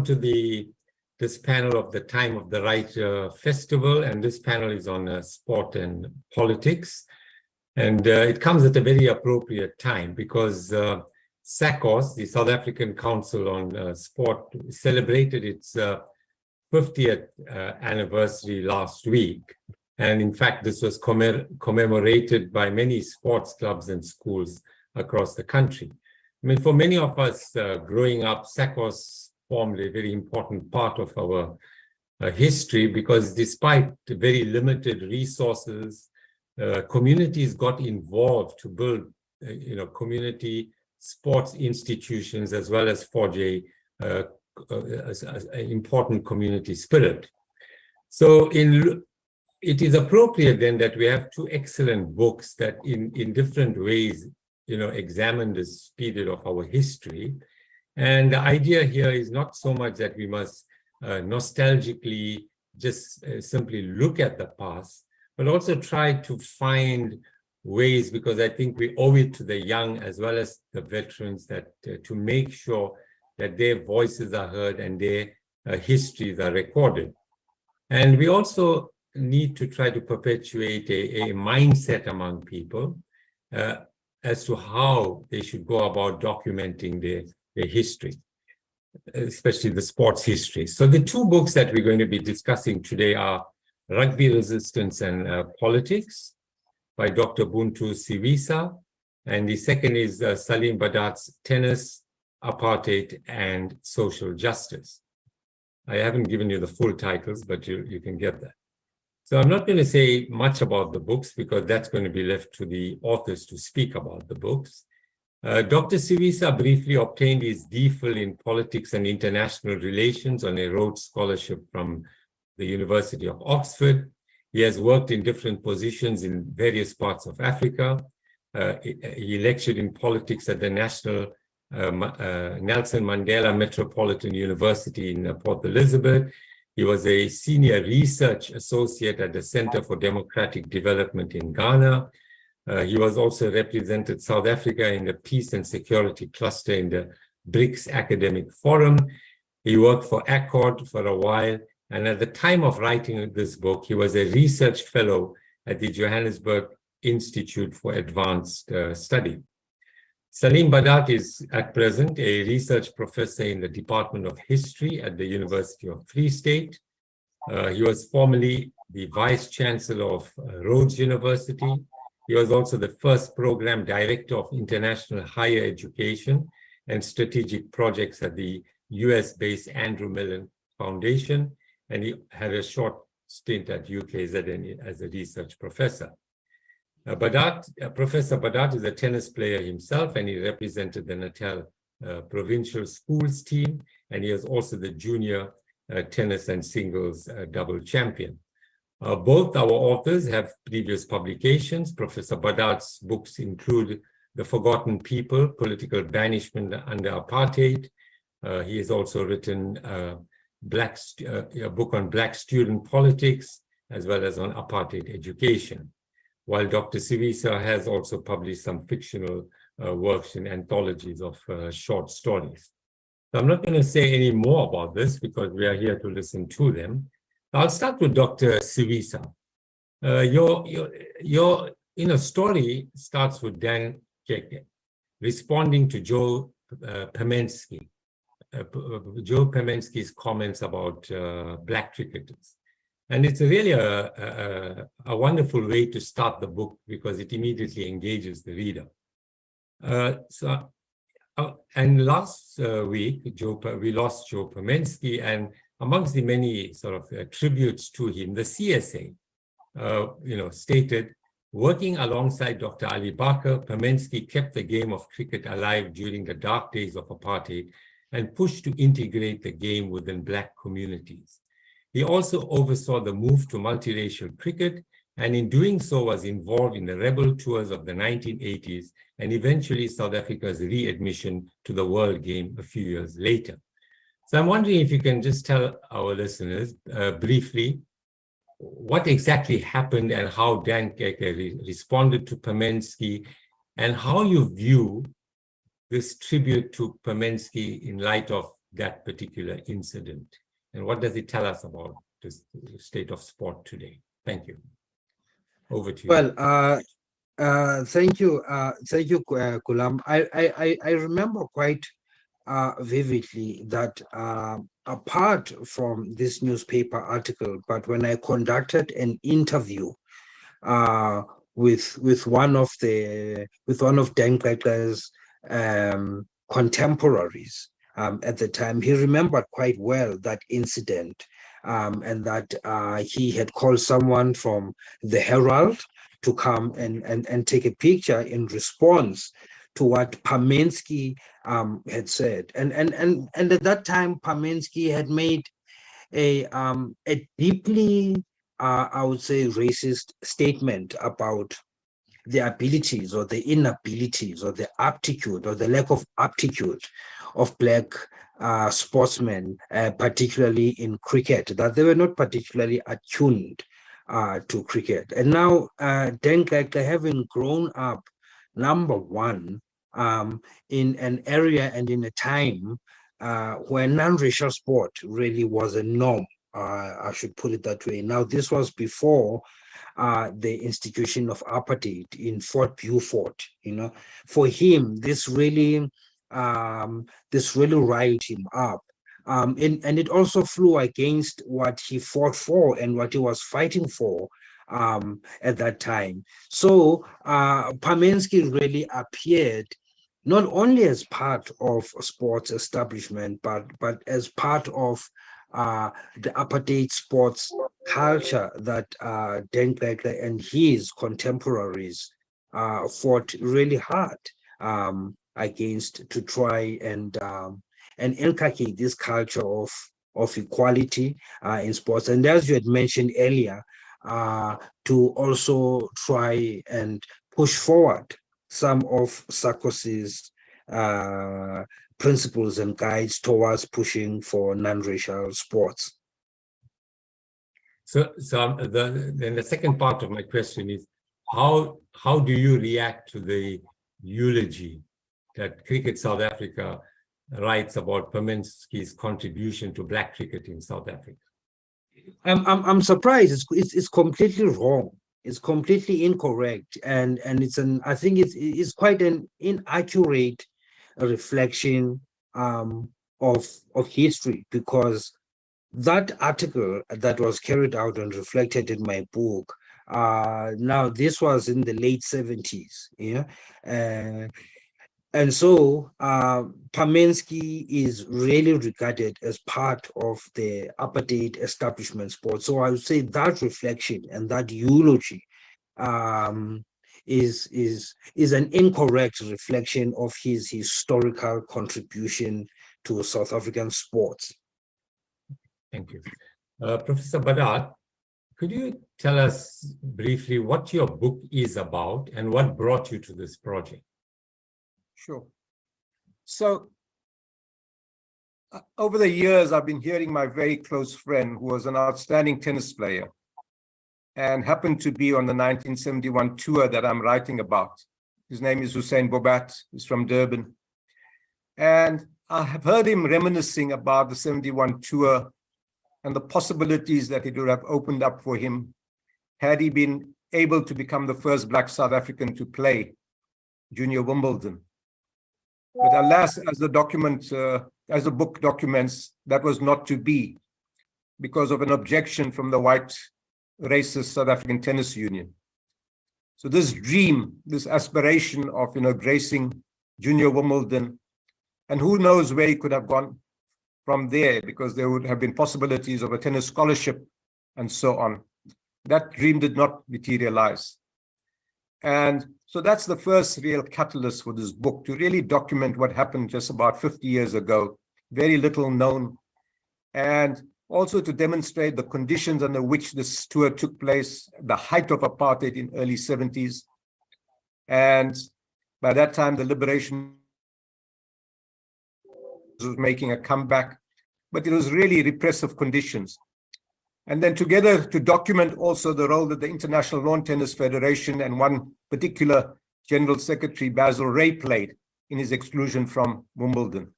welcome to this panel of the Time of the Right Festival, and this panel is on sport and politics. And it comes at a very appropriate time because SACOS, the South African Council on Sport, celebrated its 50th anniversary last week. And in fact, this was commemorated by many sports clubs and schools across the country. I mean, for many of us growing up, SACOS formed a very important part of our history because despite the very limited resources, communities got involved to build, community sports institutions as well as forge an important community spirit. So it is appropriate then that we have two excellent books that in different ways examine this period of our history. And the idea here is not so much that we must nostalgically just simply look at the past, but also try to find ways, because I think we owe it to the young as well as the veterans that to make sure that their voices are heard and their histories are recorded. And we also need to try to perpetuate a mindset among people as to how they should go about documenting their history, especially the sports history. So the two books that we're going to be discussing today are Rugby Resistance and Politics by Dr. Buntu Siwisa, and the second is Saleem Badat's Tennis, Apartheid and Social Justice. I haven't given you the full titles, but you can get that. So I'm not going to say much about the books because that's going to be left to the authors to speak about the books. Dr. Siwisa briefly obtained his DPhil in Politics and International Relations on a Rhodes Scholarship from the University of Oxford. He has worked in different positions in various parts of Africa. He lectured in politics at the National Nelson Mandela Metropolitan University in Port Elizabeth. He was a senior research associate at the Center for Democratic Development in Ghana. He was also represented South Africa in the Peace and Security Cluster in the BRICS Academic Forum. He worked for Accord for a while, and at the time of writing this book, he was a research fellow at the Johannesburg Institute for Advanced Study. Saleem Badat is at present a research professor in the Department of History at the University of Free State. He was formerly the Vice Chancellor of Rhodes University. He was also the first program director of international higher education and strategic projects at the US-based Andrew Mellon Foundation, and he had a short stint at UKZN as a research professor. Professor Badat is a tennis player himself, and he represented the Natal provincial schools team, and he is also the junior tennis and singles double champion. Both our authors have previous publications. Professor Badat's books include The Forgotten People, Political Banishment Under Apartheid. He has also written a book on Black student politics, as well as on apartheid education, while Dr. Siwisa has also published some fictional works in anthologies of short stories. So I'm not going to say any more about this because we are here to listen to them. I'll start with Dr. Siwisa. Your story starts with Dan Qeqe responding to Joe Pamensky. Joe Pamensky's comments about black cricketers. And it's really a wonderful way to start the book because it immediately engages the reader. And last week, we lost Joe Pamensky, and amongst the many sort of tributes to him, the CSA, stated, working alongside Dr. Ali Barker, Pamensky kept the game of cricket alive during the dark days of apartheid and pushed to integrate the game within Black communities. He also oversaw the move to multiracial cricket, and in doing so was involved in the rebel tours of the 1980s and eventually South Africa's readmission to the World Game a few years later. So I'm wondering if you can just tell our listeners briefly what exactly happened and how Dan Qeqe responded to Pamensky, and how you view this tribute to Pamensky in light of that particular incident? And what does it tell us about the state of sport today? Thank you. Over to you. Well, thank you, Goolam. I remember quite vividly that apart from this newspaper article, but when I conducted an interview with one of Dan Qeqe's contemporaries at the time, he remembered quite well that incident, and that he had called someone from the Herald to come and take a picture in response to what Pamensky had said. And at that time, Pamensky had made a deeply, I would say, racist statement about the abilities or the inabilities or the aptitude or the lack of aptitude of Black sportsmen, particularly in cricket, that they were not particularly attuned to cricket. And now Dan Qeqe, having grown up, number one, in an area and in a time where non-racial sport really was a norm, I should put it that way. Now, this was before the institution of apartheid in Fort Beaufort. For him, this really riled him up. And it also flew against what he fought for and what he was fighting for at that time. So Pamensky really appeared not only as part of sports establishment, but as part of the apartheid sports culture that Dan Qeqe and his contemporaries fought really hard against, to try and inculcate this culture of equality in sports. And as you had mentioned earlier, to also try and push forward some of Sarkozy's principles and guides towards pushing for non-racial sports. So then the second part of my question is, how do you react to the eulogy that Cricket South Africa writes about Pamensky's contribution to Black cricket in South Africa? I'm surprised. It's completely wrong. It's completely incorrect, and I think it's quite an inaccurate reflection of history, because that article that was carried out and reflected in my book, now this was in the late 70s, and so Pamensky is really regarded as part of the apartheid establishment sport. So I would say that reflection and that eulogy is an incorrect reflection of his historical contribution to South African sports. Thank you. Professor Badat, could you tell us briefly what your book is about and what brought you to this project? Sure. So over the years, I've been hearing my very close friend, who was an outstanding tennis player and happened to be on the 1971 tour that I'm writing about. His name is Saleem Badat. He's from Durban. And I have heard him reminiscing about the 71 tour and the possibilities that it would have opened up for him had he been able to become the first Black South African to play Junior Wimbledon. But alas, as the book documents, that was not to be because of an objection from the white racist South African Tennis Union. So this dream, this aspiration of gracing Junior Wimbledon, and who knows where he could have gone from there, because there would have been possibilities of a tennis scholarship and so on. That dream did not materialize. And so that's the first real catalyst for this book, to really document what happened just about 50 years ago, very little known, and also to demonstrate the conditions under which this tour took place, the height of apartheid in early 70s. And by that time, the liberation was making a comeback, but it was really repressive conditions. And then together to document also the role that the International Lawn Tennis Federation and one particular General Secretary, Basil Ray, played in his exclusion from Wimbledon.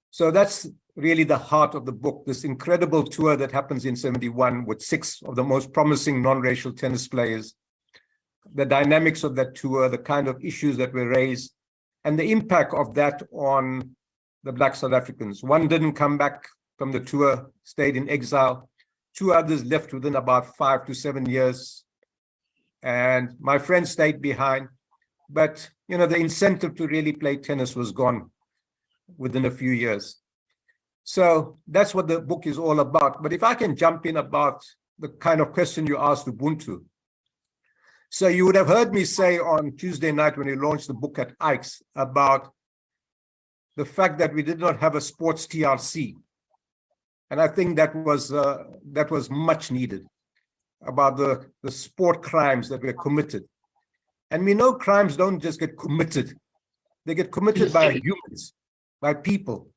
So that's really the heart of the book, this incredible tour that happens in 71 with 6 of the most promising non-racial tennis players, the dynamics of that tour, the kind of issues that were raised, and the impact of that on the Black South Africans. One didn't come back from the tour, stayed in exile. 2 others left within about 5 to 7 years. And my friend stayed behind. But, you know, the incentive to really play tennis was gone within a few years. So that's what the book is all about. But if I can jump in about the kind of question you asked Ubuntu. So you would have heard me say on Tuesday night when we launched the book at Ike's about the fact that we did not have a sports TRC. And I think that was much needed, about the sport crimes that were committed. And we know crimes don't just get committed. They get committed by humans, by people.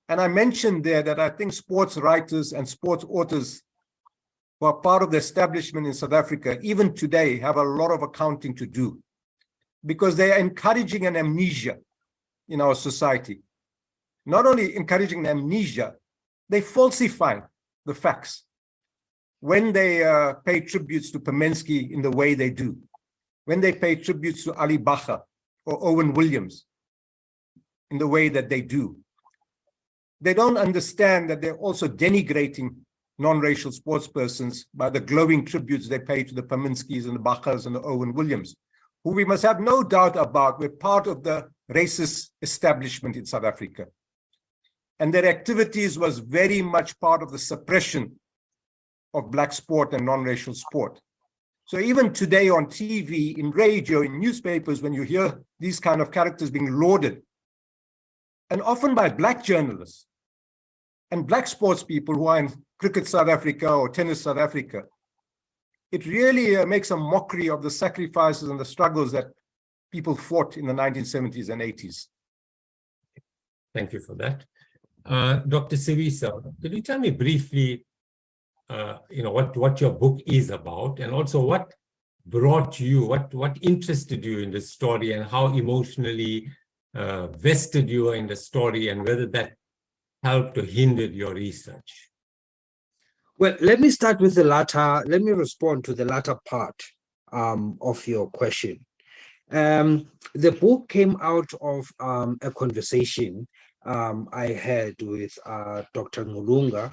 And I mentioned there that I think sports writers and sports authors who are part of the establishment in South Africa, even today, have a lot of accounting to do, because they are encouraging an amnesia in our society. Not only encouraging amnesia, they falsify the facts when they pay tributes to Pemensky in the way they do, when they pay tributes to Ali Bacher or Owen Williams in the way that they do. They don't understand that they're also denigrating non-racial sports persons by the glowing tributes they pay to the Peminskys and the Bachers and the Owen Williams, who we must have no doubt about were part of the racist establishment in South Africa. And their activities was very much part of the suppression of Black sport and non-racial sport. So even today on TV, in radio, in newspapers, when you hear these kind of characters being lauded, and often by Black journalists and Black sports people who are in Cricket South Africa or Tennis South Africa, it really makes a mockery of the sacrifices and the struggles that people fought in the 1970s and 80s. Thank you for that. Dr. Siwisa, could you tell me briefly, what your book is about, and also what brought you, what interested you in the story, and how emotionally vested you are in the story, and whether that helped to hinder your research? Well, let me start with the latter. Let me respond to the latter part of your question. The book came out of a conversation I had with Dr. Ngulunga,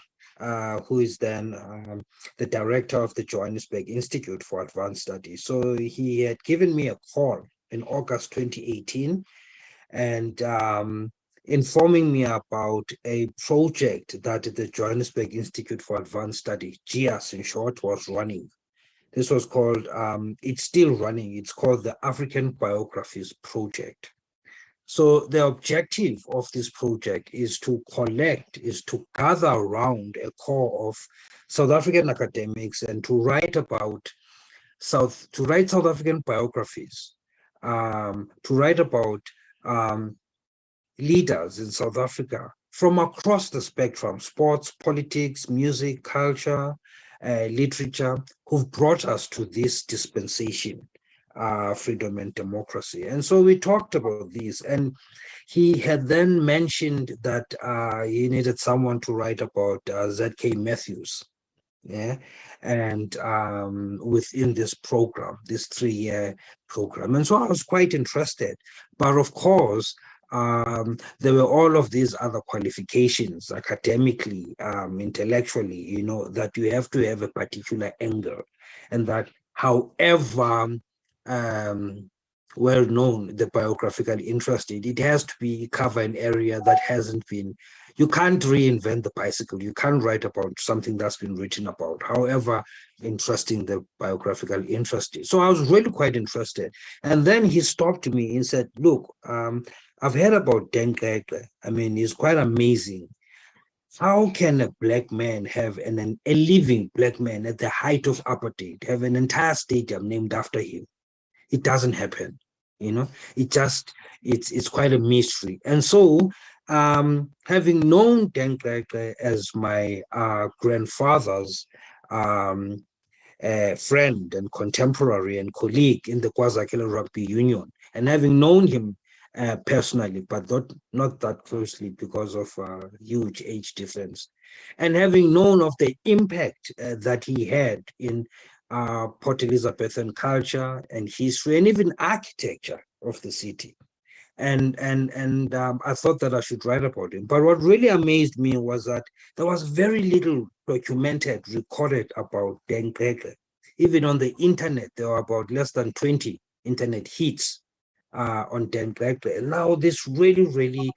who is then the director of the Johannesburg Institute for Advanced Studies. So he had given me a call in August 2018 and informing me about a project that the Johannesburg Institute for Advanced Study, GIAS in short, was running. This was called, it's still running, it's called the African Biographies Project. So the objective of this project is to gather around a core of South African academics and to write about South African biographies, to write about leaders in South Africa from across the spectrum: sports, politics, music, culture, literature, who've brought us to this dispensation, freedom and democracy. And so we talked about these, and he had then mentioned that he needed someone to write about Z.K. Matthews, and within this program, this 3-year program. And so I was quite interested, but of course, there were all of these other qualifications academically, intellectually, that you have to have a particular angle, and that however well known the biographical interest in, it has to cover an area that hasn't been. You can't reinvent the bicycle. You can't write about something that's been written about, however interesting the biographical interest is. So I was really quite interested. And then he stopped me and said, look, I've heard about Dan Qeqe. I mean, he's quite amazing. How can a black man have a living black man at the height of apartheid have an entire stadium named after him? It doesn't happen, it's quite a mystery. And so having known Dan Qeqe as my grandfather's friend and contemporary and colleague in the KwaZulu Rugby Union, and having known him personally, but not that closely because of huge age difference. And having known of the impact that he had in Port Elizabethan culture and history and even architecture of the city. And I thought that I should write about him. But what really amazed me was that there was very little documented, recorded about Dan Qeqe. Even on the internet, there were about less than 20 internet hits on Dan Qeqe. And now this really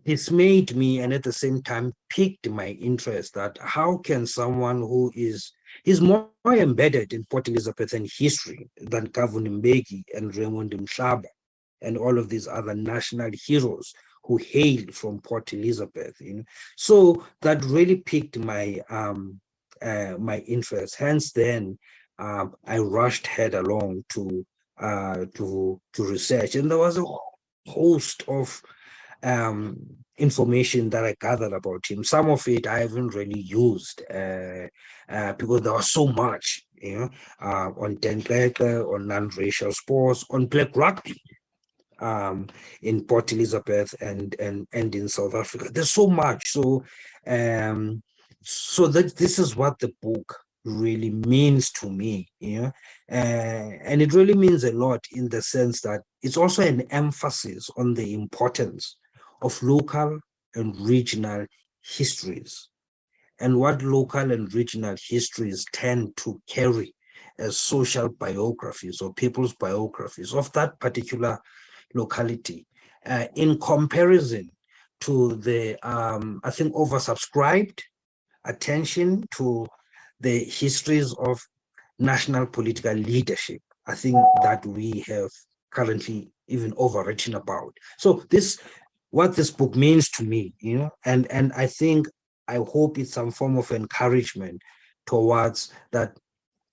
dismayed me, and at the same time piqued my interest that how can someone who is more embedded in Port Elizabethan history than Kavuni Mbeki and Raymond Mhlaba and all of these other national heroes who hailed from Port Elizabeth, so that really piqued my my interest. Hence then I rushed headalong to research, and there was a host of information that I gathered about him. Some of it I haven't really used because there was so much, on Dan Qeqe, on non-racial sports, on black rugby in Port Elizabeth and in South Africa. There's so much. So that this is what the book really means to me, and it really means a lot in the sense that it's also an emphasis on the importance of local and regional histories and what local and regional histories tend to carry as social biographies or people's biographies of that particular locality, in comparison to the, I think, oversubscribed attention to the histories of national political leadership, I think, that we have currently even overwritten about. So what this book means to me, and I think, I hope it's some form of encouragement towards that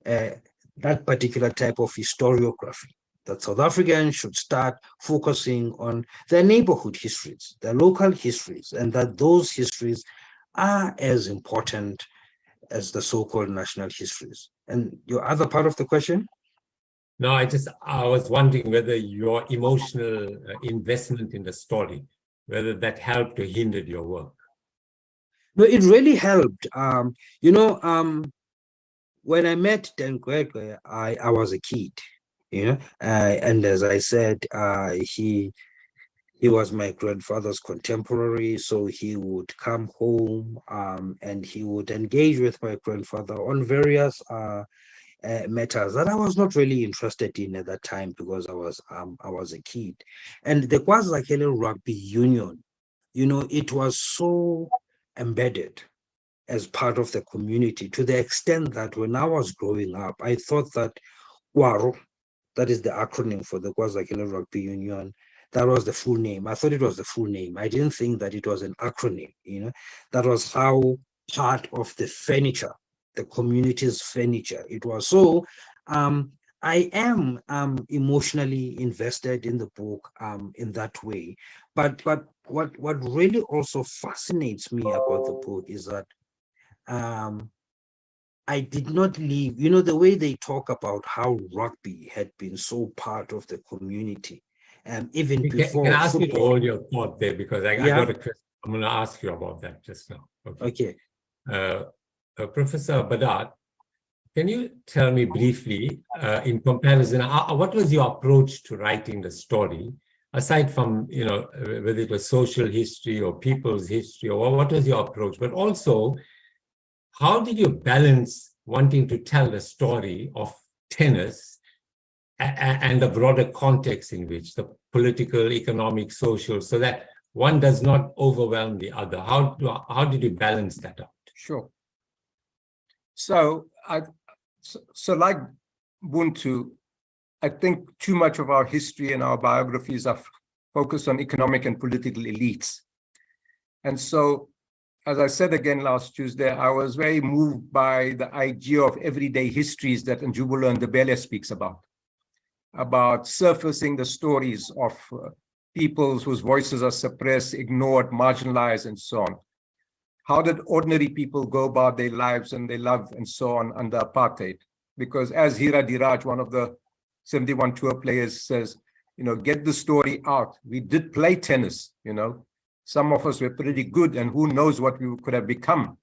that particular type of historiography, that South Africans should start focusing on their neighborhood histories, their local histories, and that those histories are as important as the so-called national histories. And your other part of the question? No, I was wondering whether your emotional investment in the story, whether that helped or hindered your work. No, it really helped. When I met Dan Qeqe, I was a kid, and as I said, he was my grandfather's contemporary, so he would come home and he would engage with my grandfather on various matters that I was not really interested in at that time because I was a kid. And the KwaZulu Rugby Union, it was so embedded as part of the community to the extent that when I was growing up, I thought that WARO, that is the acronym for the KwaZulu Rugby Union, that was the full name. I thought it was the full name. I didn't think that it was an acronym, That was how part of the furniture, the community's furniture, it was. So I am emotionally invested in the book in that way. But what really also fascinates me about the book is that I did not leave, the way they talk about how rugby had been so part of the community. Even before. Can I ask you to hold your thought there, because I got a question. I'm going to ask you about that just now. Okay. Professor Badat, can you tell me briefly, in comparison, what was your approach to writing the story, aside from, whether it was social history or people's history, or what was your approach? But also, how did you balance wanting to tell the story of tennis and the broader context in which the political, economic, social, so that one does not overwhelm the other? How did you balance that out? Sure. So like Buntu, I think too much of our history and our biographies are focused on economic and political elites. And so, as I said again last Tuesday, I was very moved by the idea of everyday histories that Njubulo Ndebele speaks about surfacing the stories of peoples whose voices are suppressed, ignored, marginalized, and so on. How did ordinary people go about their lives and their love and so on under apartheid? Because as Hira Diraj, one of the 71 tour players, says, get the story out. We did play tennis, some of us were pretty good, and who knows what we could have become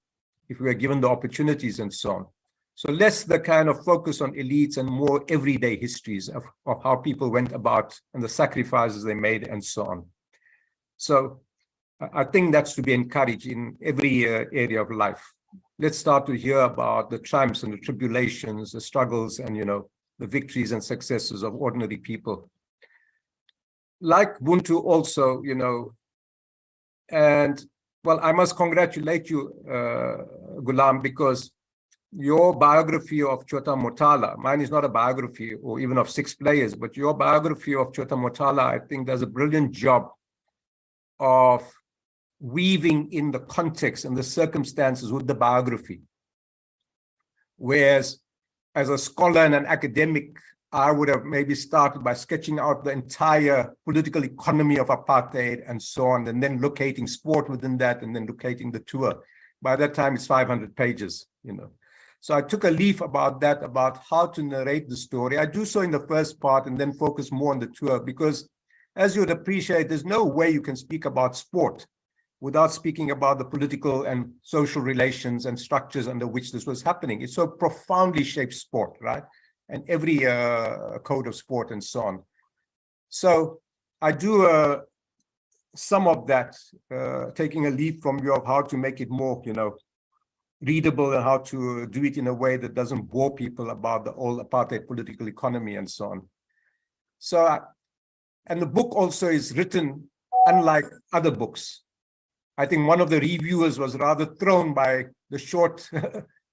if we were given the opportunities and so on. So less the kind of focus on elites and more everyday histories of how people went about and the sacrifices they made and so on. So I think that's to be encouraged in every area of life. Let's start to hear about the triumphs and the tribulations, the struggles, and the victories and successes of ordinary people. Like Buntu also, and well, I must congratulate you, Goolam, because your biography of Chota Motala, mine is not a biography or even of 6 players, but your biography of Chota Motala, I think, does a brilliant job of weaving in the context and the circumstances with the biography. Whereas as a scholar and an academic, I would have maybe started by sketching out the entire political economy of apartheid and so on, and then locating sport within that, and then locating the tour. By that time, it's 500 pages, So I took a leaf about that, about how to narrate the story. I do so in the first part and then focus more on the tour, because as you would appreciate, there's no way you can speak about sport without speaking about the political and social relations and structures under which this was happening. It so profoundly shaped sport, right? And every code of sport and so on. So I do some of that, taking a leaf from you of how to make it more, readable, and how to do it in a way that doesn't bore people about the old apartheid political economy and so on. So, and the book also is written unlike other books. I think one of the reviewers was rather thrown by the short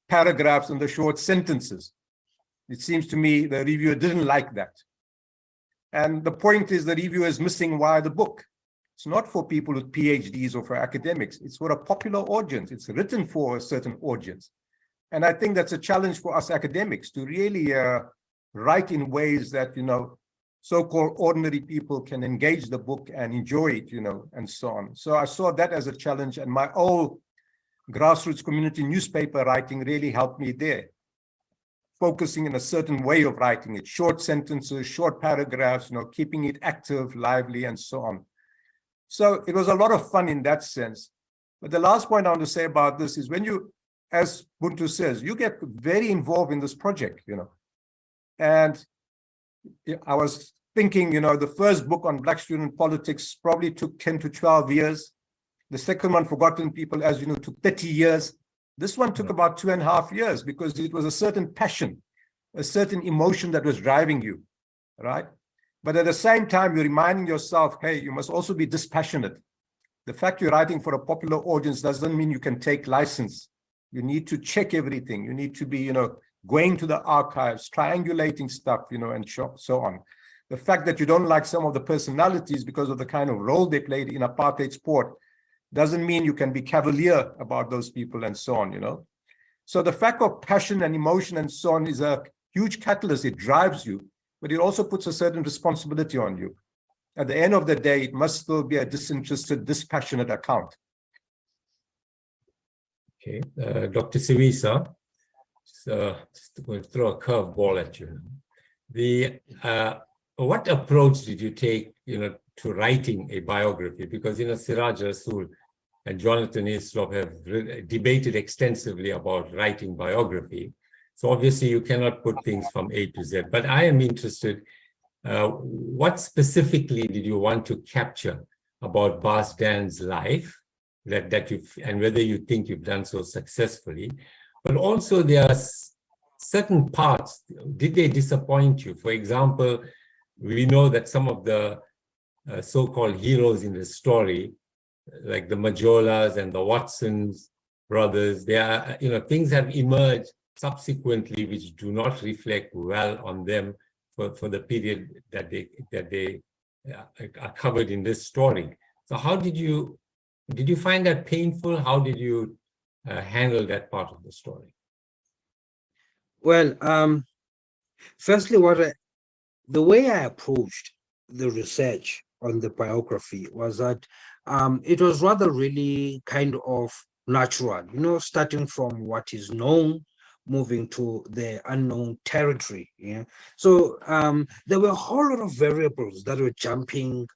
paragraphs and the short sentences. It seems to me the reviewer didn't like that. And the point is the reviewer is missing why the book. It's not for people with PhDs or for academics. It's for a popular audience. It's written for a certain audience. And I think that's a challenge for us academics to really write in ways that, so-called ordinary people can engage the book and enjoy it, and so on. So I saw that as a challenge, and my old grassroots community newspaper writing really helped me there, focusing in a certain way of writing it, short sentences, short paragraphs, keeping it active, lively, and so on. So it was a lot of fun in that sense. But the last point I want to say about this is when you, as Buntu says, you get very involved in this project, and I was thinking, the first book on Black student politics probably took 10 to 12 years. The second one, Forgotten People, as you know, took 30 years. This one took about 2.5 years because it was a certain passion, a certain emotion that was driving you, right? But at the same time, you're reminding yourself, hey, you must also be dispassionate. The fact you're writing for a popular audience doesn't mean you can take license. You need to check everything. You need to be, going to the archives, triangulating stuff, and so on. The fact that you don't like some of the personalities because of the kind of role they played in apartheid sport doesn't mean you can be cavalier about those people and so on, So the fact of passion and emotion and so on is a huge catalyst. It drives you, but it also puts a certain responsibility on you. At the end of the day, it must still be a disinterested, dispassionate account. Okay, Dr. Siwisa, just going to throw a curveball at you. What approach did you take, to writing a biography? Because, Siraj Rasool and Jonathan Hislop have debated extensively about writing biography. So obviously you cannot put things from A to Z, but I am interested, what specifically did you want to capture about Baas Dan's life and whether you think you've done so successfully? But also there are certain parts, did they disappoint you? For example, we know that some of the so-called heroes in the story, like the Majolas and the Watsons brothers, there are, things have emerged subsequently which do not reflect well on them for the period that they are covered in this story. So how did you find that painful? How did you handle that part of the story? Well, firstly, the way I approached the research on the biography was that it was rather really kind of natural, starting from what is known, moving to the unknown territory. Yeah. So there were a whole lot of variables that were jumping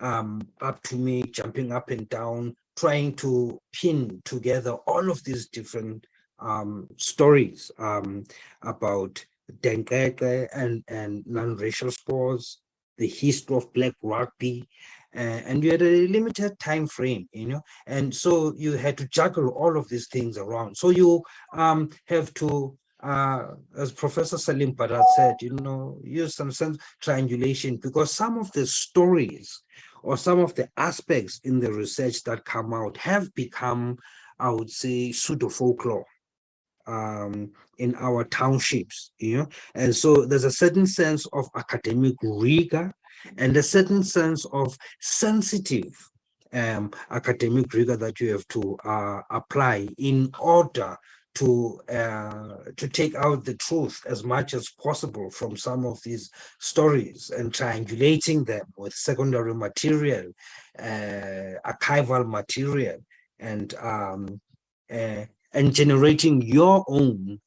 up to me, jumping up and down, trying to pin together all of these different stories about Dan Qeqe and non-racial sports, the history of Black rugby, and you had a limited time frame, and so you had to juggle all of these things around. So you have to, as Professor Saleem Badat said, use some sense triangulation, because some of the stories or some of the aspects in the research that come out have become, I would say, pseudo folklore in our townships, and so there's a certain sense of academic rigor and a certain sense of sensitive academic rigor that you have to apply in order to take out the truth as much as possible from some of these stories, and triangulating them with secondary material, archival material, and generating your own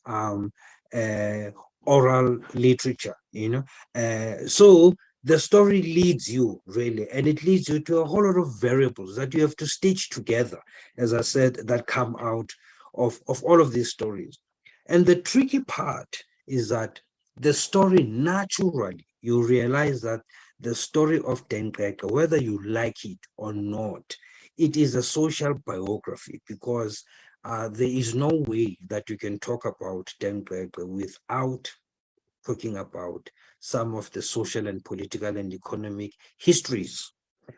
oral literature, so the story leads you, really, and it leads you to a whole lot of variables that you have to stitch together, as I said, that come out of all of these stories. And the tricky part is that the story, naturally, you realize that the story of Dan Qeqe, whether you like it or not, it is a social biography, because there is no way that you can talk about Dan Qeqe without talking about some of the social and political and economic histories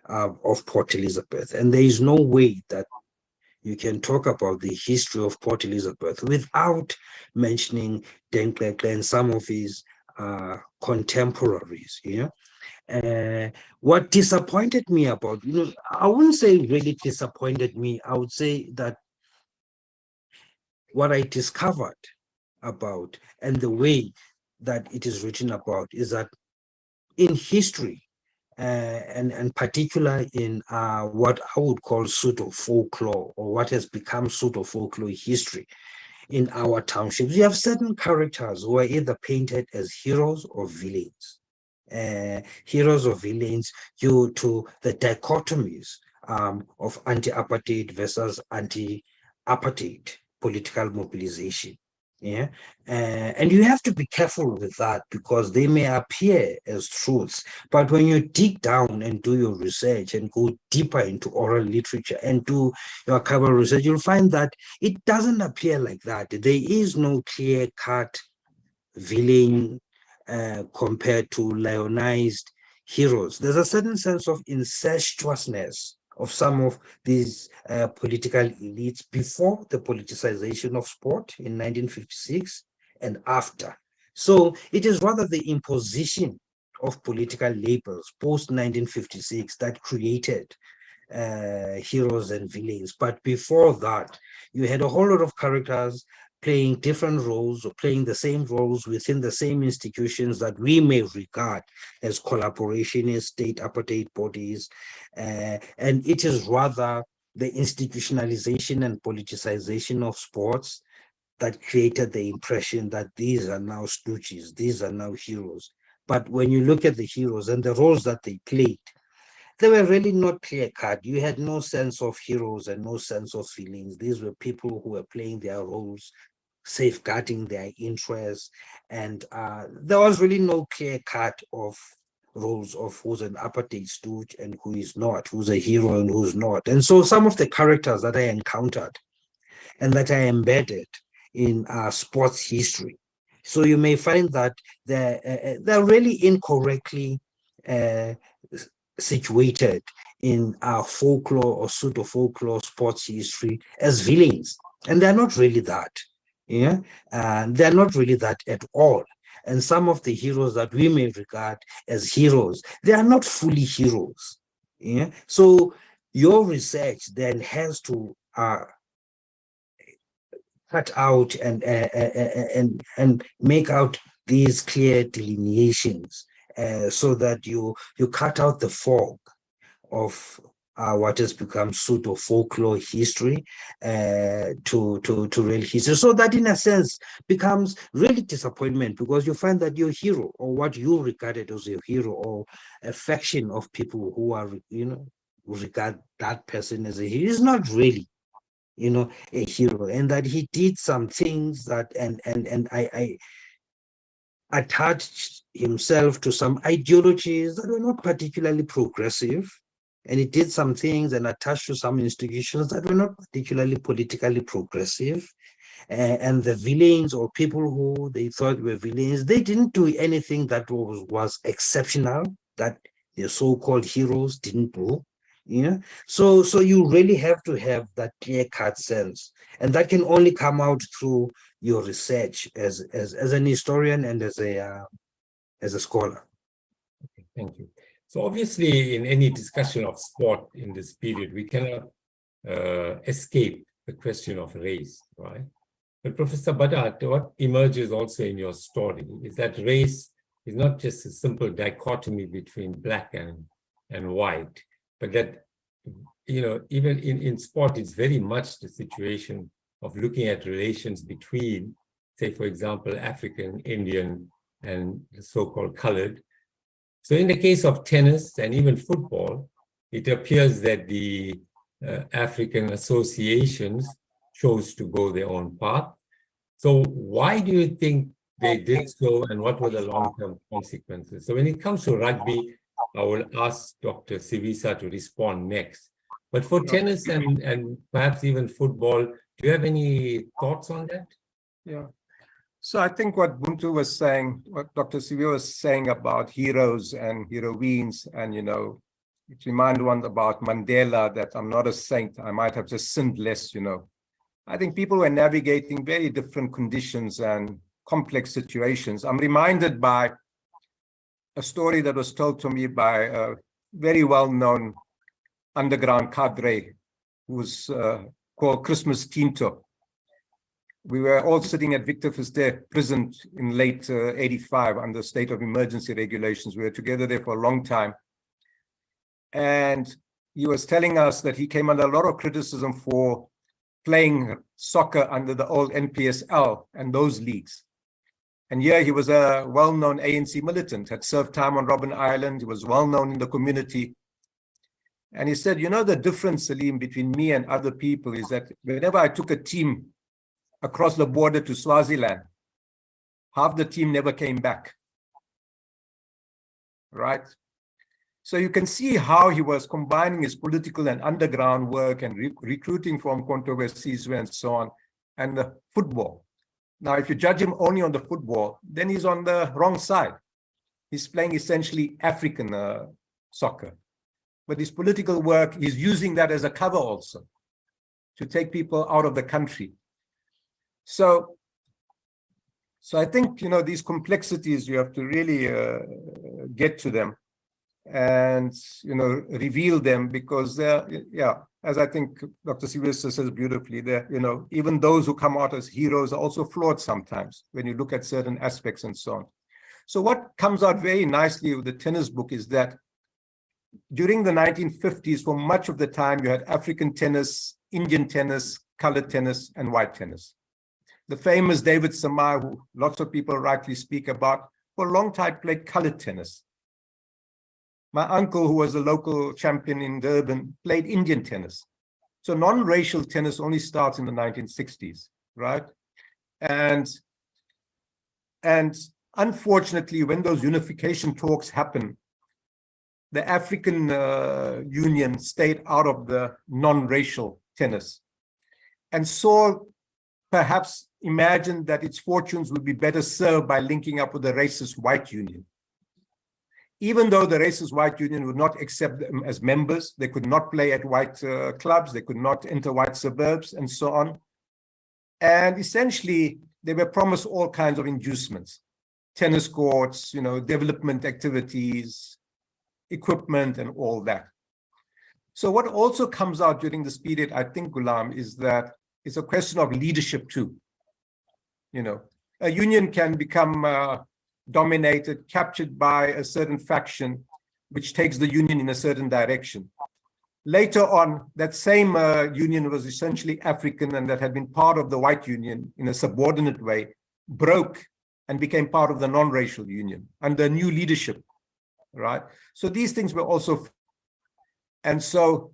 of Port Elizabeth. And there is no way that you can talk about the history of Port Elizabeth without mentioning Dan Qeqe and some of his contemporaries. What disappointed me about, I wouldn't say really disappointed me, I would say that what I discovered about and the way that it is written about is that in history, and particular in what I would call pseudo-folklore, or what has become pseudo-folklore history in our townships, you have certain characters who are either painted as heroes or villains. Heroes or villains due to the dichotomies of anti-apartheid versus anti-apartheid political mobilization. And you have to be careful with that, because they may appear as truths, but when you dig down and do your research and go deeper into oral literature and do your archival research, you'll find that it doesn't appear like that. There is no clear-cut villain compared to lionized heroes. There's a certain sense of incestuousness of some of these political elites before the politicization of sport in 1956 and after. So it is rather the imposition of political labels post-1956 that created heroes and villains. But before that, you had a whole lot of characters playing different roles or playing the same roles within the same institutions that we may regard as collaborationist state apartheid bodies. And it is rather the institutionalization and politicization of sports that created the impression that these are now stooges, these are now heroes. But when you look at the heroes and the roles that they played, they were really not clear-cut. You had no sense of heroes and no sense of feelings. These were people who were playing their roles, safeguarding their interests, and there was really no clear cut of roles of who's an apartheid stooge and who is not, who's a hero and who's not. And so some of the characters that I encountered and that I embedded in sports history, so you may find that they're really incorrectly situated in folklore or pseudo-folklore sports history as villains, and they're not really that. They're not really that at all. And some of the heroes that we may regard as heroes, they are not fully heroes. So your research then has to cut out and make out these clear delineations so that you cut out the fog of what has become pseudo folklore history to real history. So that in a sense becomes really disappointment, because you find that your hero, or what you regarded as your hero, or a faction of people who are, who regard that person as a hero, is not really, a hero, and that he did some things that and I attached himself to some ideologies that were not particularly progressive, and he did some things and attached to some institutions that were not particularly politically progressive. And the villains, or people who they thought were villains, they didn't do anything that was exceptional, that the so-called heroes didn't do. So you really have to have that clear-cut sense, and that can only come out through your research as an historian and as a scholar. Okay, thank you. So obviously, in any discussion of sport in this period, we cannot escape the question of race, right? But Professor Badat, what emerges also in your story is that race is not just a simple dichotomy between black and white, but that, even in sport, it's very much the situation of looking at relations between, say, for example, African, Indian, and the so-called colored. So in the case of tennis and even football, it appears that the African associations chose to go their own path. So why do you think they did so, and what were the long-term consequences? So when it comes to rugby, I will ask Dr. Siwisa to respond next. But for tennis and perhaps even football, do you have any thoughts on that? Yeah. So I think what Buntu was saying, what Dr. Siwisa was saying about heroes and heroines, and, it reminded one about Mandela, that I'm not a saint, I might have just sinned less, I think people were navigating very different conditions and complex situations. I'm reminded by a story that was told to me by a very well-known underground cadre who's called Christmas Tinto. We were all sitting at Victor Verster prison in late 85 under state of emergency regulations. We were together there for a long time. And he was telling us that he came under a lot of criticism for playing soccer under the old NPSL and those leagues. And here he was a well-known ANC militant, had served time on Robben Island. He was well-known in the community. And he said, the difference, Saleem, between me and other people is that whenever I took a team across the border to Swaziland, half the team never came back, right? So you can see how he was combining his political and underground work and recruiting from Konto Sizwe and so on, and the football. Now, if you judge him only on the football, then he's on the wrong side. He's playing essentially African soccer. But his political work, he's using that as a cover also to take people out of the country. So I think, these complexities, you have to really get to them and, reveal them, because they're, as I think Dr. Siwisa says beautifully, they're, even those who come out as heroes are also flawed sometimes when you look at certain aspects and so on. So what comes out very nicely with the tennis book is that during the 1950s, for much of the time, you had African tennis, Indian tennis, colored tennis, and white tennis. The famous David Samar, who lots of people rightly speak about, for a long time played colored tennis. My uncle, who was a local champion in Durban, played Indian tennis. So non-racial tennis only starts in the 1960s, right? And unfortunately, when those unification talks happen, the African Union stayed out of the non-racial tennis, and so perhaps imagined that its fortunes would be better served by linking up with the racist white union. Even though the racist white union would not accept them as members, they could not play at white clubs, they could not enter white suburbs, and so on. And essentially, they were promised all kinds of inducements, tennis courts, development activities, equipment, and all that. So what also comes out during this period, I think, Goolam, is that it's a question of leadership too. A union can become dominated, captured by a certain faction, which takes the union in a certain direction. Later on, that same union was essentially African and that had been part of the white union in a subordinate way, broke and became part of the non-racial union under new leadership, right? So these things were also, and so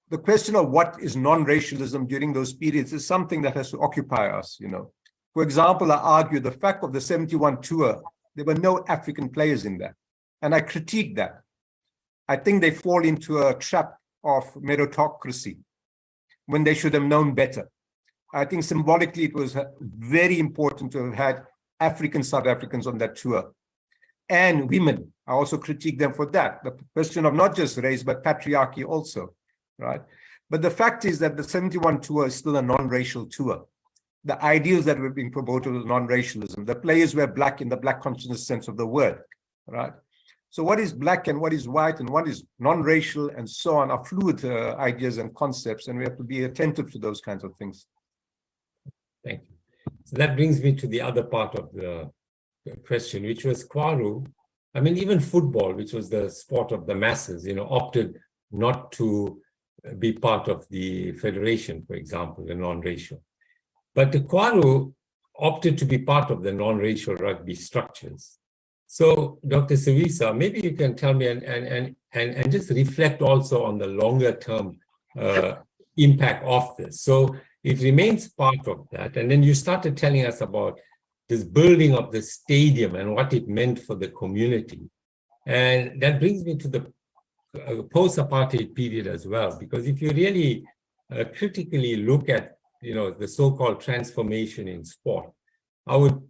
the question of what is non-racialism during those periods is something that has to occupy us, you know. For example, I argue the fact of the 71 tour, there were no African players in that. And I critique that. I think they fall into a trap of meritocracy when they should have known better. I think symbolically it was very important to have had African South Africans on that tour. And women, I also critique them for that. The question of not just race, but patriarchy also, right? But the fact is that the 71 tour is still a non-racial tour. The ideals that were being promoted was non-racialism. The players were black in the black consciousness sense of the word, right? So what is black and what is white and what is non-racial and so on are fluid ideas and concepts, and we have to be attentive to those kinds of things. Thank you. So that brings me to the other part of the question, which was Kwaru. I mean, even football, which was the sport of the masses, you know, opted not to be part of the federation, for example, the non-racial. But the Kwaru opted to be part of the non-racial rugby structures. So, Dr. Siwisa, maybe you can tell me and just reflect also on the longer term impact of this. So it remains part of that. And then you started telling us about this building of the stadium and what it meant for the community. And that brings me to the post-apartheid period as well, because if you really critically look at, you know, the so-called transformation in sport, I would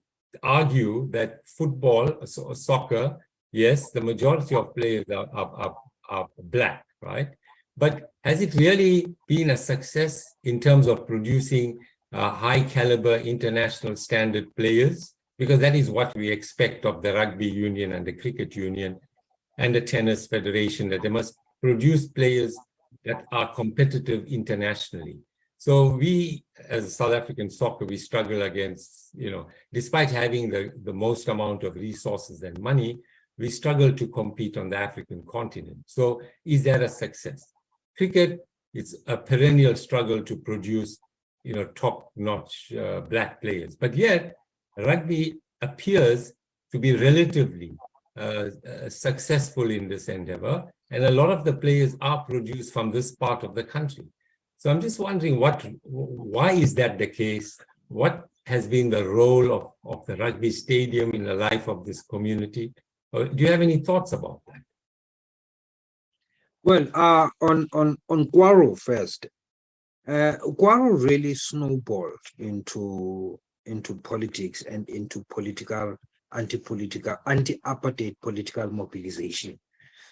argue that football, soccer, yes, the majority of players are black, right? But has it really been a success in terms of producing high caliber international standard players? Because that is what we expect of the rugby union and the cricket union and the tennis federation, that they must produce players that are competitive internationally. So we, as South African soccer, we struggle against, you know, despite having the most amount of resources and money, we struggle to compete on the African continent. So is that a success? Cricket, it's a perennial struggle to produce, you know, top-notch black players. But yet, rugby appears to be relatively successful in this endeavor. And a lot of the players are produced from this part of the country. So I'm just wondering why is that the case? What has been the role of the rugby stadium in the life of this community? Or do you have any thoughts about that? Well, on Kwaru first, Kwaru really snowballed into politics and into anti-apartheid political mobilization.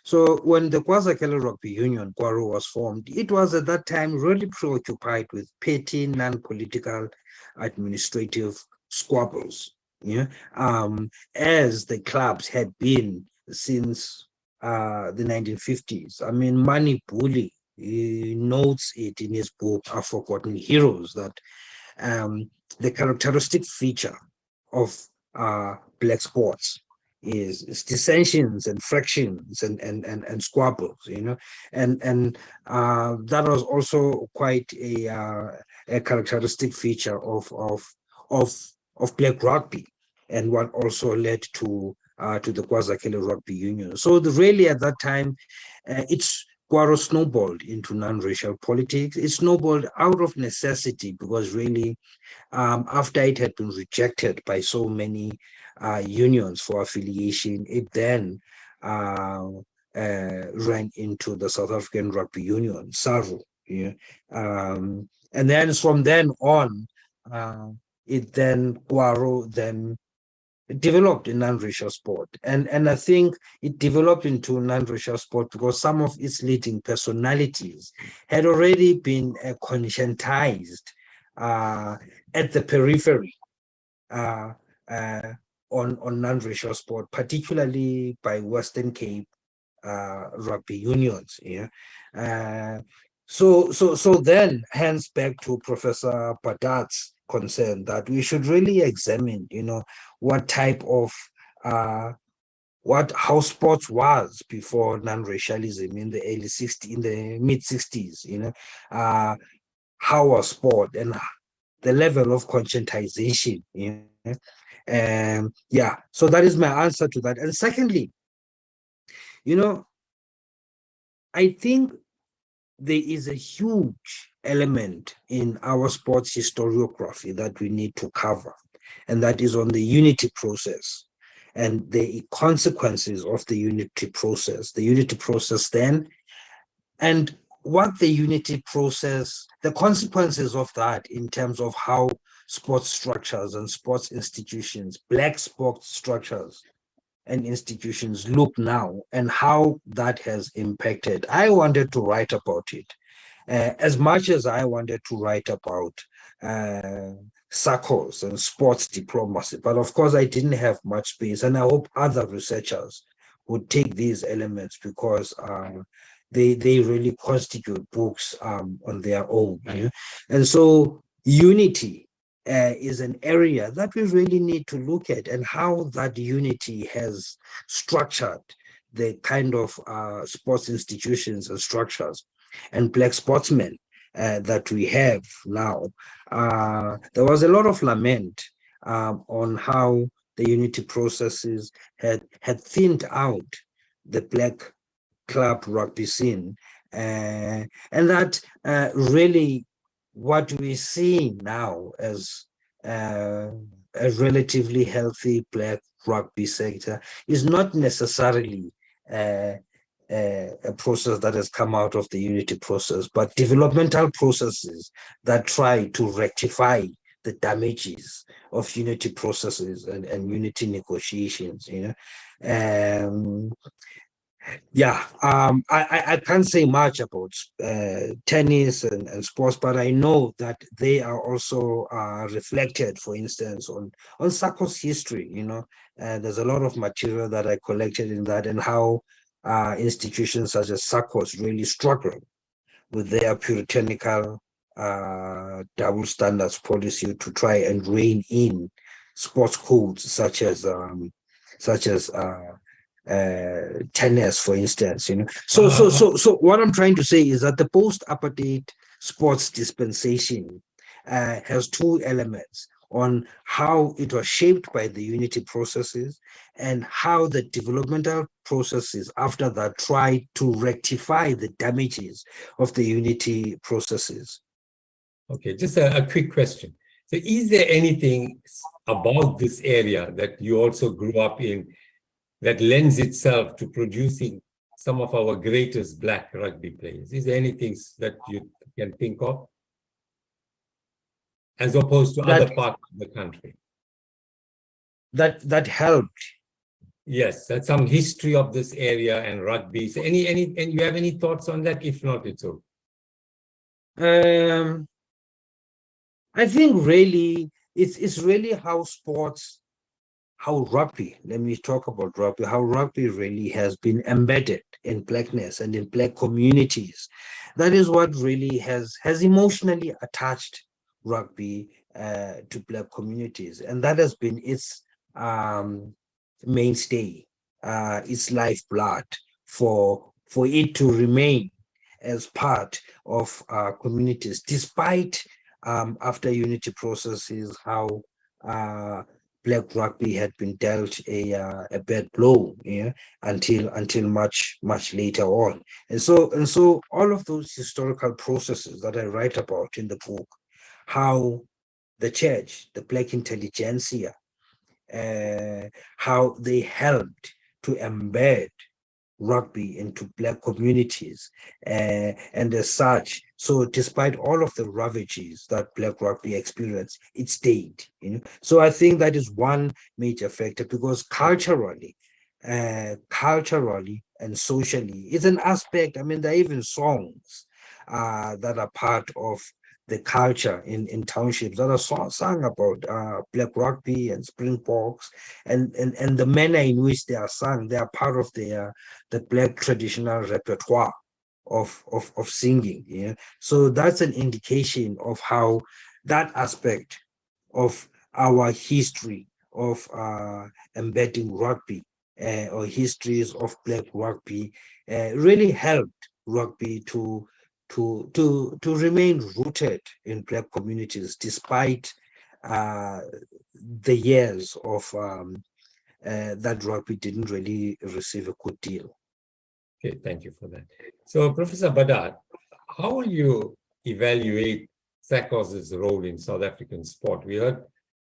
So when the KwaZulu Rugby Union, Kwaru, was formed, it was at that time really preoccupied with petty, non-political administrative squabbles, yeah, as the clubs had been since the 1950s. I mean, Mani Buli notes it in his book, Our Forgotten Heroes, that the characteristic feature of black sports is dissensions and fractions and squabbles, you know, and that was also quite a characteristic feature of black rugby, and what also led to the KwaZulu Rugby Union. So really at that time, Kwaru snowballed into non-racial politics. It snowballed out of necessity because really, after it had been rejected by so many unions for affiliation, it then ran into the South African Rugby Union, SARU. Yeah? And then from then on, Kwaru then developed in non-racial sport. And I think it developed into non-racial sport because some of its leading personalities had already been conscientized at the periphery on non-racial sport, particularly by Western Cape rugby unions. Yeah. So then, hence back to Professor Badat's concern that we should really examine, you know, what type of how sports was before non-racialism in the mid-60s, how was sport and the level of conscientization, yeah, so that is my answer to that. And secondly, I think there is a huge element in our sports historiography that we need to cover, and that is on the unity process and the consequences of the unity process then, and what the unity process, the consequences of that in terms of how sports structures and sports institutions, Black sports structures and institutions look now, and how that has impacted. I wanted to write about it as much as I wanted to write about circles and sports diplomacy. But of course, I didn't have much space, and I hope other researchers would take these elements, because they really constitute books on their own. And so unity is an area that we really need to look at, and how that unity has structured the kind of sports institutions and structures and Black sportsmen that we have now. There was a lot of lament on how the unity processes had thinned out the Black club rugby scene, and that really what we see now as a relatively healthy Black rugby sector is not necessarily a process that has come out of the unity process, but developmental processes that try to rectify the damages of unity processes and unity negotiations. I can't say much about tennis and sports, but I know that they are also reflected, for instance, on SACCO's history. There's a lot of material that I collected in that, and how institutions such as SACCO's really struggle with their puritanical double standards policy to try and rein in sports codes such as tennis, for instance. So what I'm trying to say is that the post-apartheid sports dispensation has two elements on how it was shaped by the unity processes, and how the developmental processes after that tried to rectify the damages of the unity processes. Okay, just a quick question. So is there anything about this area that you also grew up in that lends itself to producing some of our greatest Black rugby players? Is there anything that you can think of, as opposed to other parts of the country? That helped? Yes, that's some history of this area and rugby. So and you have any thoughts on that? If not, it's okay. I think really it's really how rugby, let me talk about rugby, how rugby really has been embedded in Blackness and in Black communities. That is what really has emotionally attached rugby to Black communities, and that has been its mainstay, its lifeblood for it to remain as part of communities, despite after unity processes, how Black rugby had been dealt a bad blow, until much later on. And so all of those historical processes that I write about in the book, how the church, the Black intelligentsia, how they helped to embed rugby into Black communities, and as such, so despite all of the ravages that Black rugby experienced, it stayed. So I think that is one major factor, because culturally and socially, it's an aspect. I mean, there are even songs that are part of the culture in townships that are sung about Black rugby and Springboks, and the manner in which they are sung. They are part of the Black traditional repertoire of singing. So that's an indication of how that aspect of our history of embedding rugby or histories of Black rugby really helped rugby to remain rooted in Black communities despite the years of that rugby didn't really receive a good deal. Okay, thank you for that. So, Professor Badat, how will you evaluate SACOS's role in South African sport? We heard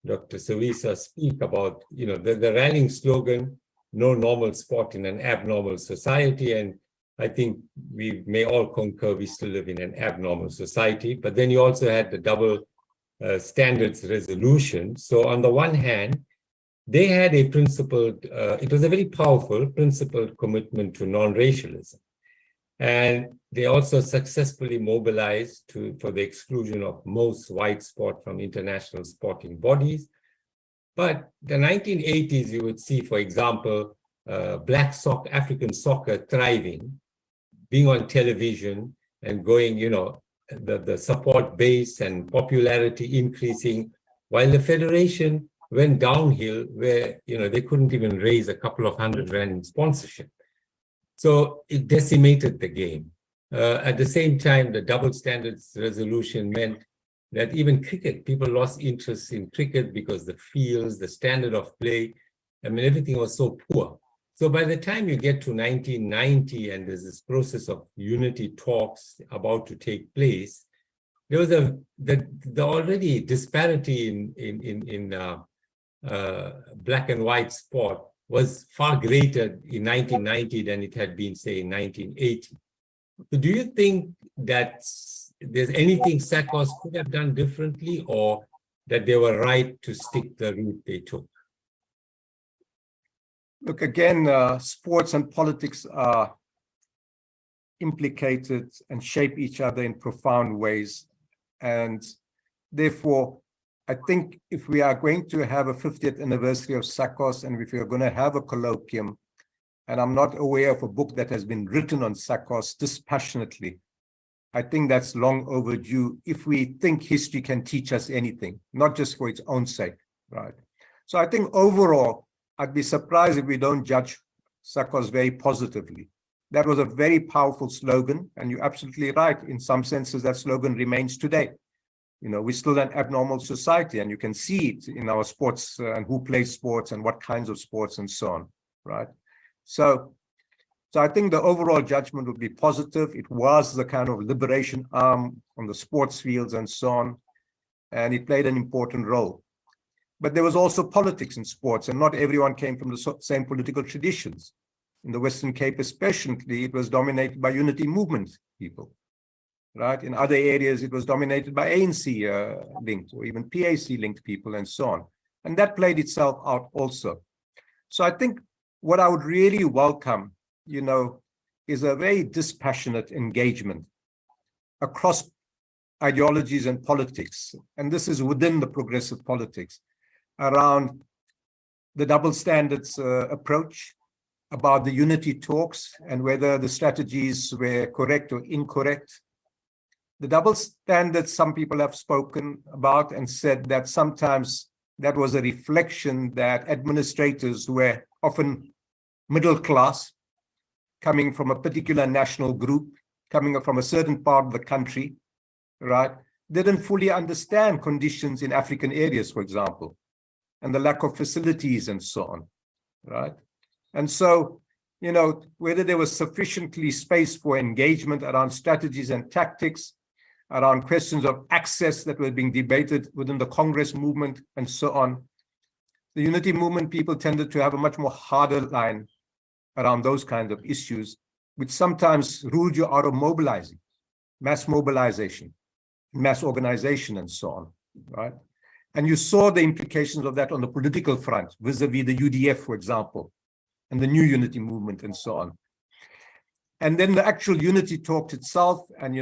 Dr. Siwisa speak about, the rallying slogan, no normal sport in an abnormal society. And I think we may all concur we still live in an abnormal society. But then you also had the double standards resolution. So on the one hand, they had a principled, it was a very powerful principled commitment to non-racialism. And they also successfully mobilized for the exclusion of most white sport from international sporting bodies. But the 1980s, you would see, for example, African soccer thriving, being on television and going, the support base and popularity increasing, while the federation went downhill where, they couldn't even raise a couple of $100 in sponsorship. So it decimated the game. At the same time, the double standards resolution meant that even cricket, people lost interest in cricket because the fields, the standard of play, everything was so poor. So by the time you get to 1990 and there's this process of unity talks about to take place, there was the already disparity in black and white sport was far greater in 1990 than it had been, say, in 1980. So do you think that there's anything SACOS could have done differently, or that they were right to stick the route they took? Look, again, sports and politics are implicated and shape each other in profound ways. And therefore, I think if we are going to have a 50th anniversary of SACOS, and if we are going to have a colloquium, and I'm not aware of a book that has been written on SACOS dispassionately, I think that's long overdue if we think history can teach us anything, not just for its own sake, right? So I think overall, I'd be surprised if we don't judge SACOS very positively. That was a very powerful slogan, and you're absolutely right. In some senses, that slogan remains today. We're still an abnormal society, and you can see it in our sports and who plays sports and what kinds of sports and so on, right? So I think the overall judgment would be positive. It was the kind of liberation arm on the sports fields and so on, and it played an important role. But there was also politics in sports, and not everyone came from the same political traditions. In the Western Cape especially, it was dominated by unity movement people, right? In other areas, it was dominated by ANC-linked or even PAC-linked people and so on. And that played itself out also. So I think what I would really welcome, is a very dispassionate engagement across ideologies and politics. And this is within the progressive politics around the double standards approach, about the unity talks and whether the strategies were correct or incorrect. The double standards, some people have spoken about and said that sometimes that was a reflection that administrators who were often middle class, coming from a particular national group, coming from a certain part of the country, right, didn't fully understand conditions in African areas, for example, and the lack of facilities and so on, right? And so, whether there was sufficiently space for engagement around strategies and tactics, around questions of access that were being debated within the Congress movement and so on, the unity movement people tended to have a much more harder line around those kinds of issues, which sometimes ruled you out of mobilizing, mass mobilization, mass organization, and so on, right? And you saw the implications of that on the political front, vis-a-vis the UDF, for example, and the new unity movement and so on. And then the actual unity talk itself, and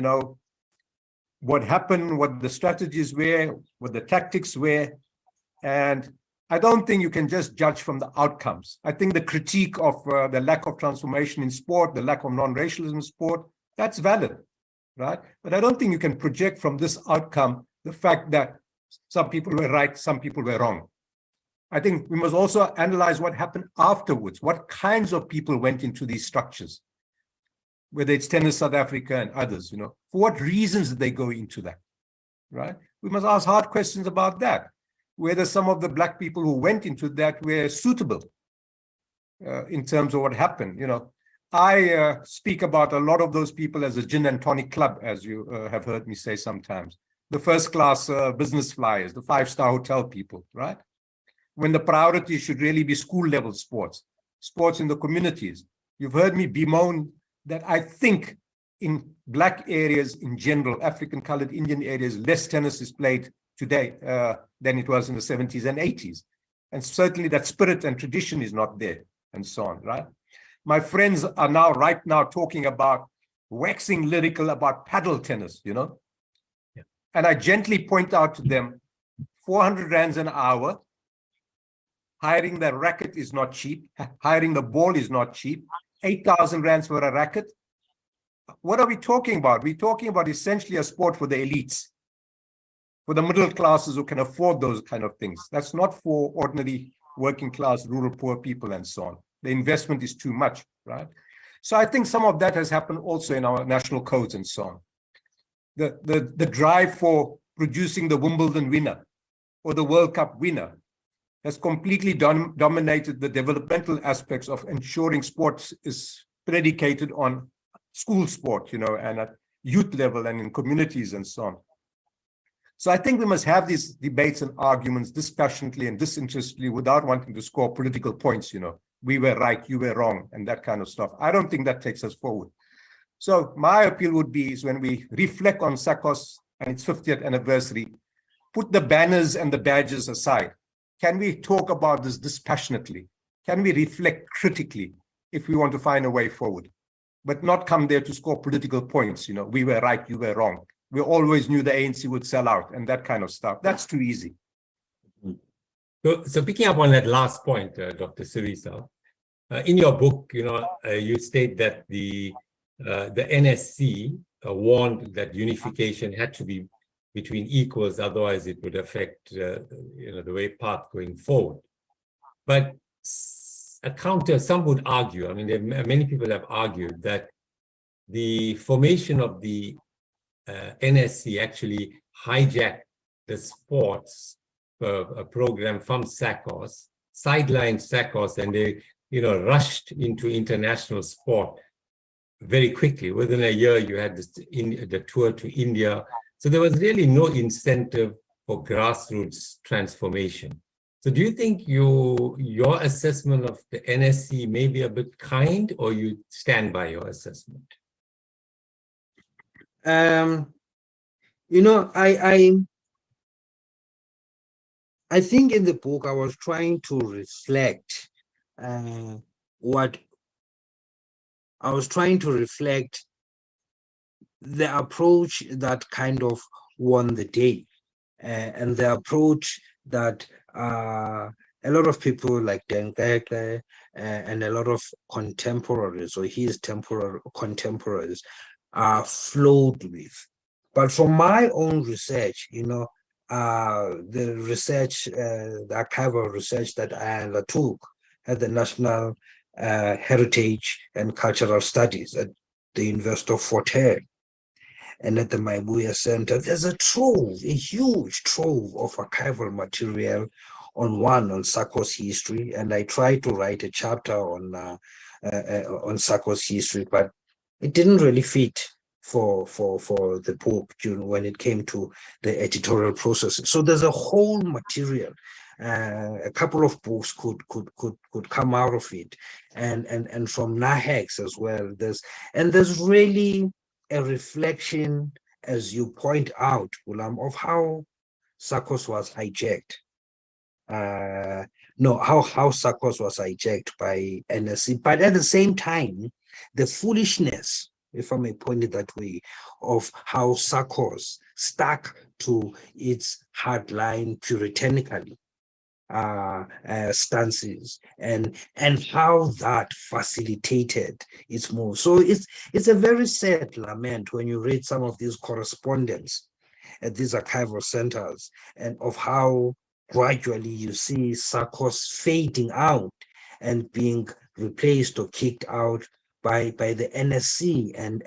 what happened, what the strategies were, what the tactics were. And I don't think you can just judge from the outcomes. I think the critique of the lack of transformation in sport, the lack of non-racialism in sport, that's valid, right? But I don't think you can project from this outcome the fact that some people were right, some people were wrong. I think we must also analyze what happened afterwards. What kinds of people went into these structures, whether it's Tennis South Africa and others, for what reasons did they go into that, right? We must ask hard questions about that. Whether some of the Black people who went into that were suitable in terms of what happened. I speak about a lot of those people as a gin and tonic club, as you have heard me say sometimes. The first class business flyers, the five-star hotel people, right? When the priority should really be school level sports in the communities. You've heard me bemoan that I think in Black areas in general, African colored Indian areas, less tennis is played today than it was in the 70s and 80s. And certainly that spirit and tradition is not there and so on, right? My friends are right now talking about waxing lyrical about paddle tennis, Yeah. And I gently point out to them, 400 rands an hour, hiring the racket is not cheap, hiring the ball is not cheap, 8,000 rands for a racket. What are we talking about? We're talking about essentially a sport for the elites, for the middle classes who can afford those kind of things. That's not for ordinary working class, rural, poor people and so on. The investment is too much, right? So I think some of that has happened also in our national codes and so on. The drive for producing the Wimbledon winner or the World Cup winner has completely dominated the developmental aspects of ensuring sports is predicated on school sport, and at youth level and in communities and so on. So I think we must have these debates and arguments dispassionately and disinterestedly without wanting to score political points, We were right, you were wrong, and that kind of stuff. I don't think that takes us forward. So my appeal would be is when we reflect on SACOS and its 50th anniversary, put the banners and the badges aside. Can we talk about this dispassionately? Can we reflect critically if we want to find a way forward? But not come there to score political points, We were right, you were wrong. We always knew the ANC would sell out and that kind of stuff. That's too easy. So picking up on that last point, Dr. Siwisa, in your book, you state that the NSC warned that unification had to be between equals, otherwise it would affect the way path going forward. But some would argue, many people have argued that the formation of the NSC actually hijacked the sports program from SACOS, sidelined SACOS, and they rushed into international sport very quickly. Within a year, you had the tour to India. So there was really no incentive for grassroots transformation. So do you think your assessment of the NSC may be a bit kind, or you stand by your assessment? I think in the book I was trying to reflect the approach that kind of won the day, and the approach that a lot of people like Dan Qeqe and a lot of contemporaries or his contemporaries flowed with. But from my own research, the archival research that I undertook at the National Heritage and Cultural Studies at the University of Fort Hare and at the Maibuya Center, there's a huge trove of archival material on SACOS history, and I tried to write a chapter on SACOS history, but it didn't really fit for the book when it came to the editorial process. So there's a whole material. A couple of books could come out of it, and from NAHEX as well. There's really a reflection, as you point out, Goolam, of how SACOS was hijacked. How SACOS was hijacked by NSC, but at the same time, the foolishness, if I may point it that way, of how SACOS stuck to its hardline puritanically stances, and how that facilitated its move. So it's a very sad lament when you read some of these correspondence at these archival centers, and of how gradually you see circles fading out and being replaced or kicked out by the NSC, and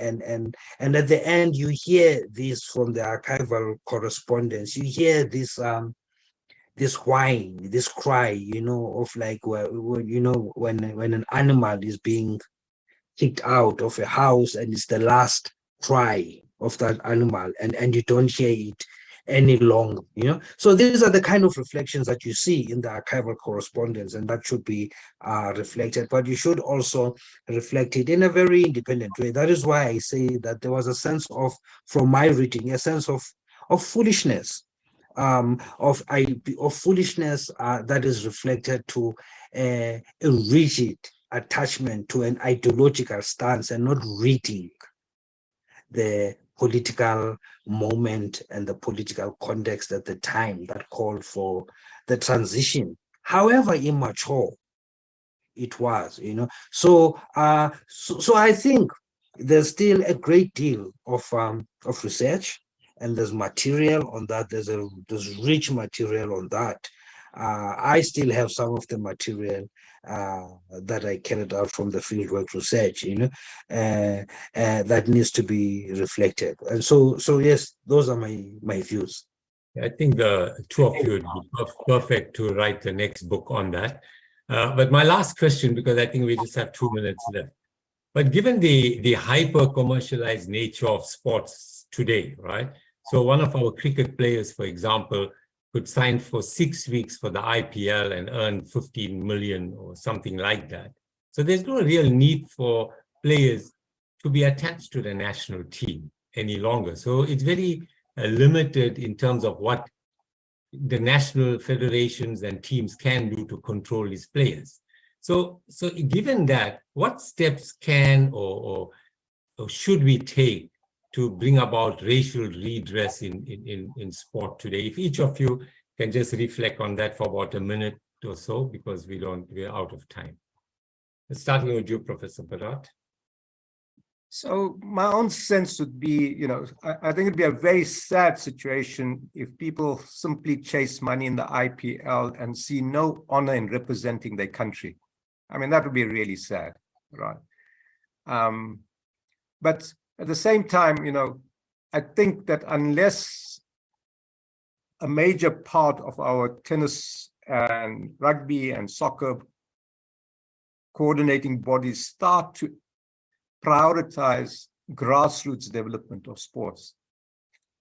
at the end you hear this from the archival correspondence. You hear this whine, this cry, of like when an animal is being kicked out of a house, and it's the last cry of that animal, and you don't hear it any longer. So these are the kind of reflections that you see in the archival correspondence, and that should be reflected, but you should also reflect it in a very independent way. That is why I say that there was a sense of, from my reading, a sense of foolishness, of foolishness that is reflected to a rigid attachment to an ideological stance, and not reading the political moment and the political context at the time that called for the transition, however immature it was. So I think there's still a great deal of research, and there's material on that. There's rich material on that. I still have some of the material that I carried out from the fieldwork research, that needs to be reflected. And so yes, those are my views. I think the two of you would be perfect to write the next book on that. But my last question, because I think we just have 2 minutes left. But given the hyper-commercialized nature of sports today, right? So one of our cricket players, for example, could sign for 6 weeks for the IPL and earn 15 million or something like that. So there's no real need for players to be attached to the national team any longer. So it's very limited in terms of what the national federations and teams can do to control these players. So given that, what steps can or should we take to bring about racial redress in sport today? If each of you can just reflect on that for about a minute or so, because we're out of time. Starting with you, Professor Badat. So my own sense would be, I think it'd be a very sad situation if people simply chase money in the IPL and see no honor in representing their country. I mean, that would be really sad, right? But at the same time, I think that unless a major part of our tennis and rugby and soccer coordinating bodies start to prioritize grassroots development of sports,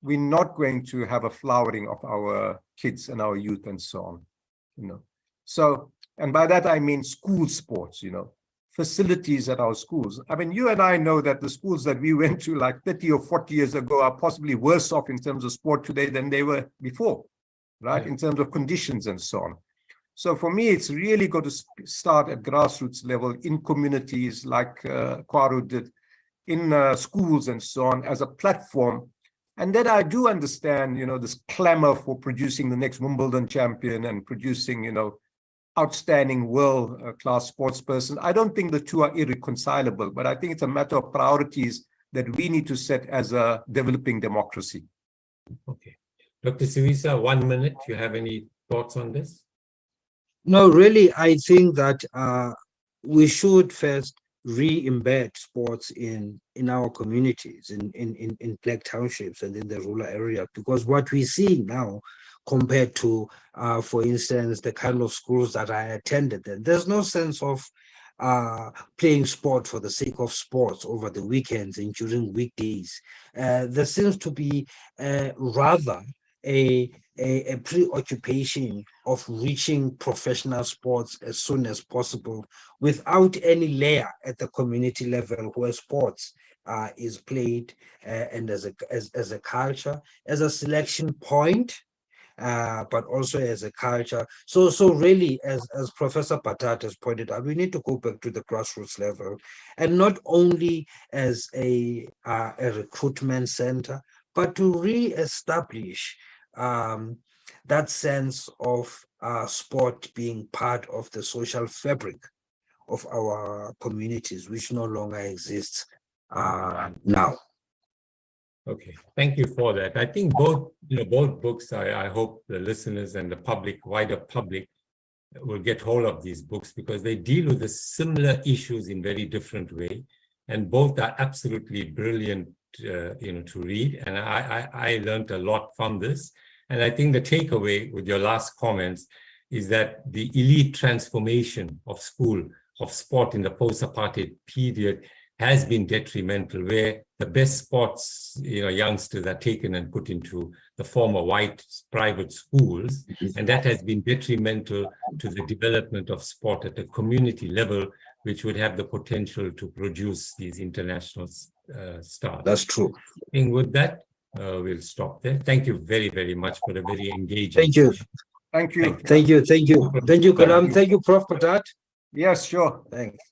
we're not going to have a flowering of our kids and our youth and so on, So, and by that I mean school sports, facilities at our schools. I mean, you and I know that the schools that we went to like 30 or 40 years ago are possibly worse off in terms of sport today than they were before, right? In terms of conditions and so on. So for me, it's really got to start at grassroots level in communities like Kwaru did, in schools and so on, as a platform. And then I do understand, this clamor for producing the next Wimbledon champion and producing, outstanding world-class sports person. I don't think the two are irreconcilable, but I think it's a matter of priorities that we need to set as a developing democracy. Okay. Dr. Siwisa, 1 minute. Do you have any thoughts on this? No, really, I think that we should first re-embed sports in our communities, in Black townships and in the rural area, because what we see now compared to, for instance, the kind of schools that I attended, there's no sense of playing sport for the sake of sports over the weekends and during weekdays. There seems to be rather a preoccupation of reaching professional sports as soon as possible without any layer at the community level where sports is played and as a culture, as a selection point, but also as a culture. So really, as Professor Badat has pointed out, we need to go back to the grassroots level, and not only as a recruitment center, but to re-establish that sense of sport being part of the social fabric of our communities, which no longer exists now. Okay, thank you for that. I think both books, I hope the listeners and the public, wider public, will get hold of these books because they deal with the similar issues in very different way, and both are absolutely brilliant, to read. And I learned a lot from this. And I think the takeaway with your last comments is that the elite transformation of sport in the post-apartheid period has been detrimental, where the best sports, youngsters are taken and put into the former white private schools, and that has been detrimental to the development of sport at the community level, which would have the potential to produce these international stars. That's true. And with that, we'll stop there. Thank you very, very much for a very engaging Thank you. session. Thank you. Thank you, Goolam. Thank you, Prof. Badat. Yes, sure. Thanks.